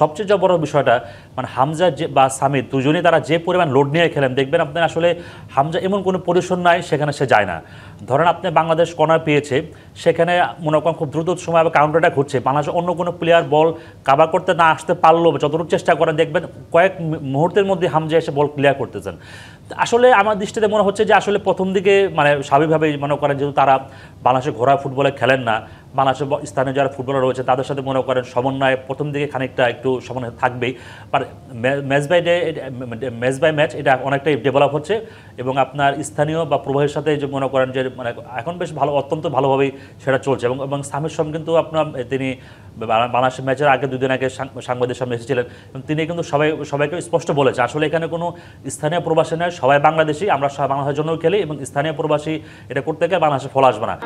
সবচেয়ে যে বড় বিষয়টা মানে হামজা যে বা সামিদ দুজনেই তারা যে পরিমাণ লোড নিয়ে খেলেন দেখবেন আপনার আসলে হামজা এমন কোনো পজিশন নাই সেখানে সে যায় না। ধরেন আপনি বাংলাদেশ কর্নার পেয়েছে, সেখানে মনে করেন খুব দ্রুত সময় আবার কাউন্টারটা ঘুরছে, বাংলাদেশ অন্য কোনো প্লেয়ার বল কাভার করতে না আসতে পারলেও যতটুকু চেষ্টা করেন দেখবেন কয়েক মুহূর্তের মধ্যে হামজা এসে বল ক্লিয়ার করতেছেন। আসলে আমার দৃষ্টিতে মনে হচ্ছে যে আসলে প্রথম দিকে মানে স্বাভাবিকভাবেই মনে করেন যেহেতু তারা বাংলাদেশে ঘোড়া ফুটবলে খেলেন না, বাংলাদেশের স্থানীয় যারা ফুটবলার রয়েছে তাদের সাথে মনে করেন সমন্বয় প্রথম দিকে খানিকটা একটু সমন্বয় থাকবেই, but match by day match by match এটা অনেকটাই ডেভেলপ হচ্ছে এবং আপনার স্থানীয় বা প্রবাহের সাথে যে মনে করেন যে মানে এখন বেশ ভালো অত্যন্ত ভালোভাবেই সেটা চলছে এবং সামির সঙ্গে কিন্তু আপনার তিনি বাংলাদেশের ম্যাচের আগে দুদিন আগে সাংবাদিক সামনে এসেছিলেন এবং তিনি কিন্তু সবাইকে স্পষ্ট বলেছে আসলে এখানে কোনো স্থানীয় প্রবাসী নয়, সবাই বাংলাদেশি, আমরা বাংলাদেশের জন্যও খেলি এবং স্থানীয় প্রবাসী এটা করতে গেলে বাংলাদেশে ফল আসবে না।